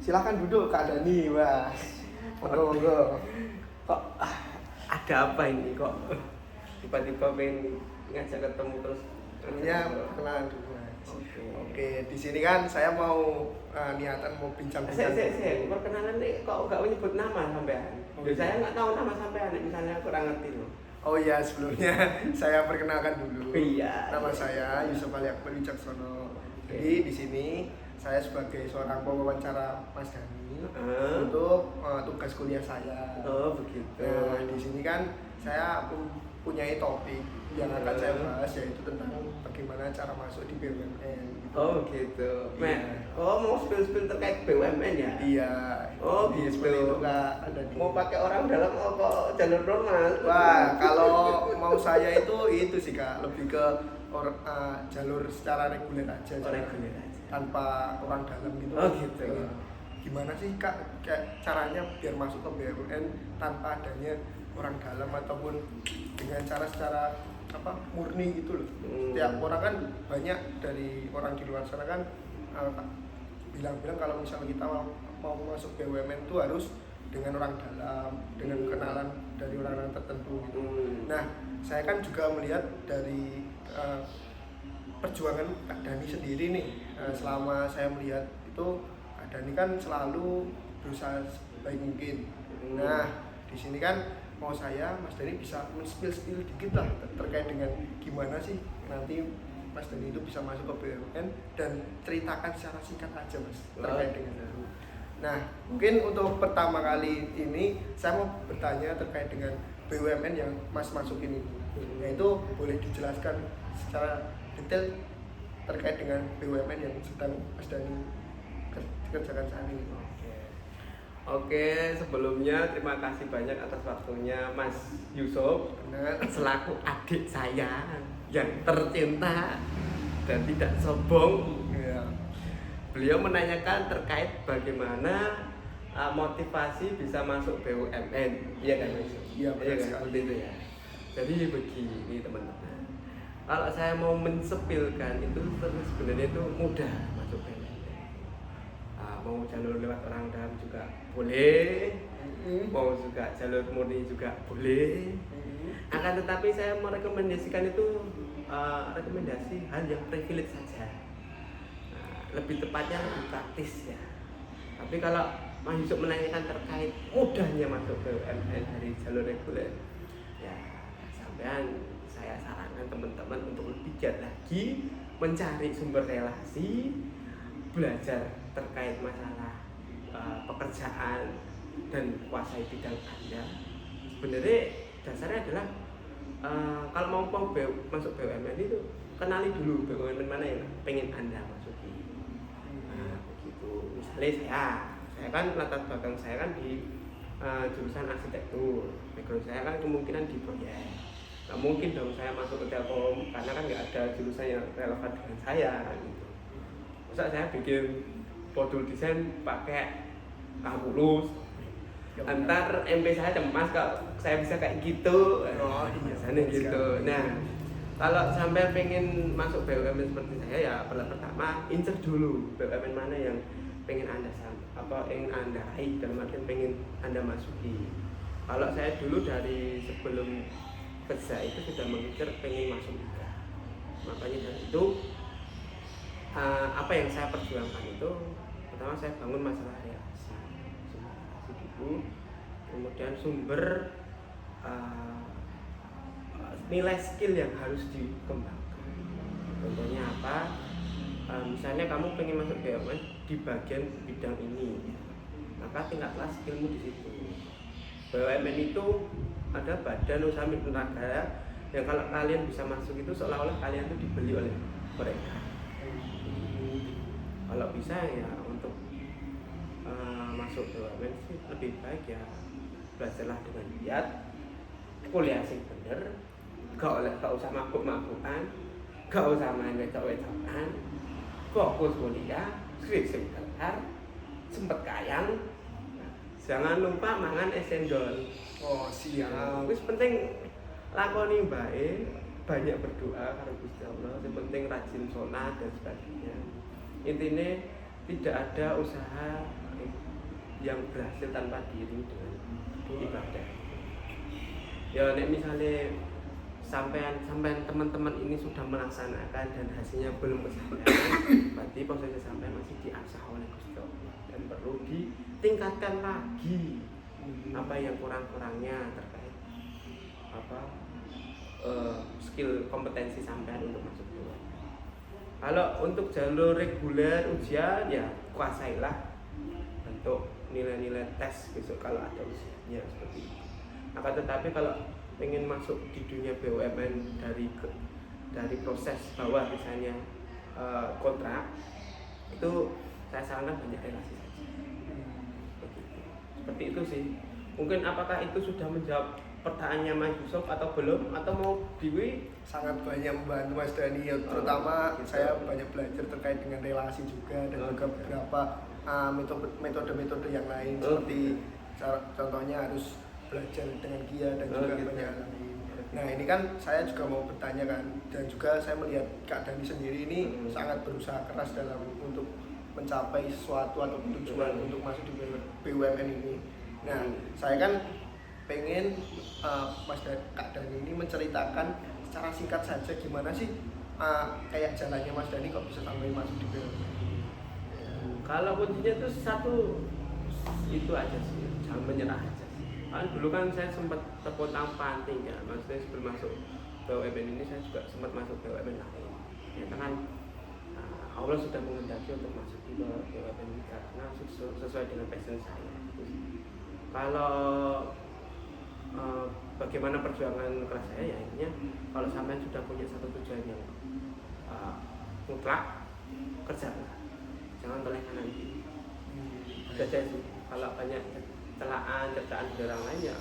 Silakan duduk Kak Dani, Mas. Monggo. Kok ada apa ini kok tiba-tiba pengen ngajak ketemu terus? Ya, kenalan dulu, Mas. Oke. Oke, di sini kan saya mau niatan mau bincang-bincang. Saya perkenalan nih kok nggak menyebut nama sampean. Oh, Saya iya. nggak tahu nama sampean, misalnya aku kurang ngerti loh. Oh iya, sebelumnya saya perkenalkan dulu. Iya. Nama saya Yusuf Ali Akbar Wicaksono. Oke. Jadi di sini saya sebagai seorang pewawancara Mas Dani untuk tugas kuliah saya. Oh begitu. Nah, di sini kan saya mempunyai topik yang akan saya bahas, yaitu tentang bagaimana cara masuk di BUMN. Gitu. Oh gitu. Iya. Oh mau spill terkait BUMN ya? Iya. Oh Iya, gitu. seperti itu Kak. Ada di. Mau pakai orang dalam apa jalur normal? Wah, kalau mau saya itu sih Kak, lebih ke jalur secara reguler aja. Oh, reguler aja. Tanpa orang dalam gitu. Oh gitu. Gimana sih Kak kayak caranya biar masuk ke BUMN tanpa adanya orang dalam ataupun dengan cara secara murni gitu loh. Tiap orang kan banyak dari orang di luar sana kan bilang-bilang kalau misalnya kita mau masuk BUMN itu harus dengan orang dalam, dengan kenalan dari orang-orang tertentu gitu. Nah, saya kan juga melihat dari perjuangan Kak Dani sendiri nih. Selama saya melihat itu Kak Dani kan selalu berusaha sebaik mungkin. Nah, di sini kan mau saya Mas Dani bisa men-spill dikit lah terkait dengan gimana sih nanti Mas Dani itu bisa masuk ke BUMN dan ceritakan secara singkat aja Mas terkait dengan itu. Nah, mungkin untuk pertama kali ini saya mau bertanya terkait dengan BUMN yang Mas masukin ini. Yaitu boleh dijelaskan secara detail terkait dengan BUMN yang sedang Mas Dani kerjakan saat ini. Oke, sebelumnya terima kasih banyak atas waktunya Mas Yusuf selaku adik saya yang tercinta dan tidak sombong. Ya. Beliau menanyakan terkait bagaimana motivasi bisa masuk BUMN, iya kan Mas? Iya, benar sekali. Seperti itu ya. Jadi begini teman-teman, kalau saya mau mensepilkan itu sebenarnya itu mudah masuk BUMN. Mau jalur lewat orang dalam juga boleh, mau juga jalur murni juga boleh. Akan tetapi saya merekomendasikan itu rekomendasi hal yang privilege saja. Lebih tepatnya lebih praktis ya. Tapi kalau Mas Yusuf menanyakan terkait mudahnya masuk ke BUMN dari jalur reguler, ya sampean saya sarankan teman-teman untuk lebih giat lagi mencari sumber relasi, belajar terkait masalah pekerjaan dan kuasai bidang Anda. Sebenarnya dasarnya adalah kalau mau masuk BUMN itu kenali dulu BUMN mana yang pengen Anda masuki. Nah, begitu. Misalnya saya kan latar belakang saya kan di jurusan arsitektur, background saya kan kemungkinan di proyek. Nggak mungkin dong saya masuk ke Telkom karena kan nggak ada jurusan yang relevan dengan saya gitu. Masa saya bikin modul desain pakai kalkulus, antar MP saya cemas kalau saya bisa kayak gitu. Oh iya, biasanya gitu. Nah, kalau sampai pengen masuk BUMN seperti saya ya pertama incer dulu BUMN mana yang pengen Anda ingin Anda raih, dalam artian pengen Anda masuki. Kalau saya dulu dari sebelum kerja itu sudah mengincar pengen masuk juga. Makanya dari itu apa yang saya perjuangkan itu pertama saya bangun masalah relasi dulu, kemudian sumber nilai skill yang harus dikembangkan. Contohnya apa? Misalnya kamu pengen masuk BUMN di bagian bidang ini, maka tingkatlah skillmu di situ. BUMN itu ada badan usaha milik negara yang kalau kalian bisa masuk itu seolah-olah kalian itu dibeli oleh mereka. Kalau bisa ya untuk masuk BUMN sih lebih baik ya belajarlah dengan giat, kuliah sing bener, gak usah mabuk-mabukan, gak usah main wedok-wedokan, fokus kuliah, skripsi kelar, sempet kayang, jangan lupa mangan es cendol. Oh siap. Wis penting lakoni bae, banyak berdoa karo Gusti Allah, yang penting rajin sholat dan sebagainya. Intinya tidak ada usaha yang berhasil tanpa diiringi dengan ibadah. Ya nek misalnya sampean teman-teman ini sudah melaksanakan dan hasilnya belum kesampaian, berarti proses sampean masih diasah oleh Gusti Allah dan perlu ditingkatkan lagi apa yang kurang-kurangnya terkait skill kompetensi sampean untuk masuk BUMN. Kalau untuk jalur reguler ujian ya kuasailah untuk nilai-nilai tes besok kalau ada ujiannya seperti itu. Akan tetapi kalau ingin masuk di dunia BUMN dari proses bawah misalnya kontrak itu saya sarankan banyak relasi saja. Seperti itu sih. Mungkin apakah itu sudah menjawab pertanyaannya Mas Yusuf atau belum atau mau Dewi? Sangat banyak membantu Mas Dani ya, terutama gitu. saya banyak belajar terkait dengan relasi juga dan juga beberapa metode-metode yang lain seperti contohnya harus belajar dengan Gia dan juga gitu. banyak hal lain. Nah ini kan saya juga mau bertanya kan, dan juga saya melihat Kak Dani sendiri ini sangat berusaha keras dalam untuk mencapai sesuatu atau tujuan untuk masuk di BUMN ini. Nah saya kan pengen Kak Dani ini menceritakan secara singkat saja gimana sih kayak jalannya Mas Dani kok bisa sampai masuk di BUMN. Kalau kuncinya itu satu itu aja sih, jangan menyerah aja. Kan dulu kan saya sempat terpontang-panting ya, maksudnya sebelum masuk BUMN ini saya juga sempat masuk BUMN lain. Ya kan Allah sudah menghendaki untuk masuk di BUMN ini karena sesuai dengan passion saya. Kalau bagaimana perjuangan kelas saya ya intinya kalau sampai sudah punya satu tujuan yang mutlak, kerjalah, jangan toleh kanan kiri. Saja sih. Kalau banyak celaan cercaan dari orang lain ya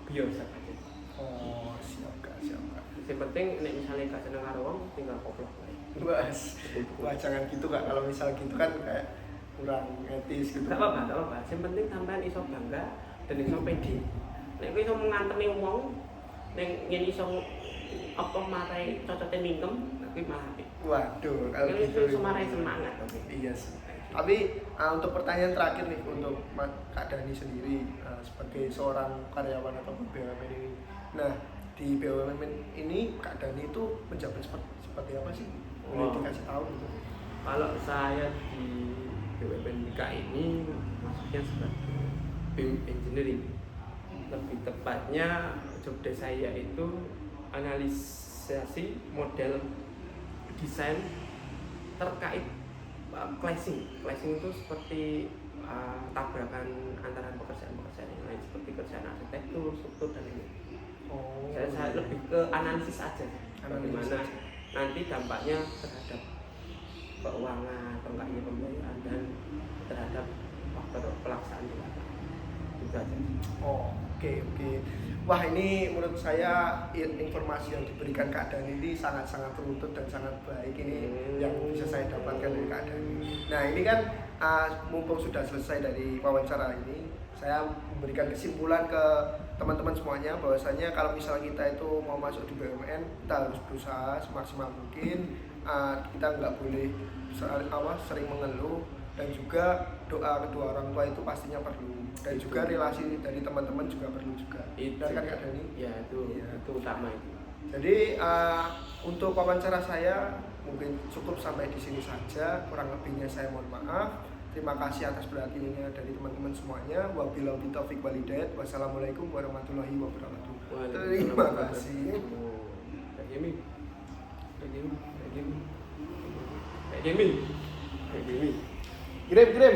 biasa aja. Oh siap kak. Yang penting nek misalnya gak seneng karo wong tinggal koplok wae. Wah jangan gitu kak, kalau misal gitu kan kayak kurang etis gitu. Gak apa-apa. Yang penting sampean iso bangga dan iso pede. Nek kowe iso nganteni wong ning yen iso apa marai cocote mingkem, kuwi malah apik. Waduh, kalau gitu iso marai semangat. Iya sih. Tapi untuk pertanyaan terakhir nih untuk Kak Dani sendiri sebagai seorang karyawan atau BUMN ini. Nah di BUMN ini Kak Dani itu menjabat seperti apa sih? Boleh dikasih tahu gitu? Kalau saya di BUMN ini maksudnya sebagai BIM engineering. Lebih tepatnya job desk saya itu analisasi model desain terkait clashing itu seperti tabrakan antara pekerjaan-pekerjaan yang lain seperti kerjaan arsitektur, struktur dan ini. Saya lebih ke analisis aja, bagaimana nanti dampaknya terhadap keuangan, enggaknya pembayaran dan terhadap faktor pelaksanaan di lapangan. Itu aja. Oke. Wah ini menurut saya informasi yang diberikan Kak Dani ini sangat-sangat runtut dan sangat baik ini yang bisa saya dapatkan dari Kak Dani. Nah ini kan mumpung sudah selesai dari wawancara ini, saya memberikan kesimpulan ke teman-teman semuanya bahwasanya kalau misalnya kita itu mau masuk di BUMN kita harus berusaha semaksimal mungkin, kita nggak boleh sering mengeluh dan juga doa kedua orang tua itu pastinya perlu dan itu. Juga relasi dari teman-teman juga perlu juga. Dan kan Kak Dani? Ya itu utama itu. Jadi untuk wawancara saya mungkin cukup sampai di sini saja, kurang lebihnya saya mohon maaf. Terima kasih atas perhatiannya dari teman-teman semuanya. Wabillahi taufiq wal hidayah. Wassalamualaikum warahmatullahi wabarakatuh. Terima kasih. Kayak gini. Kirim.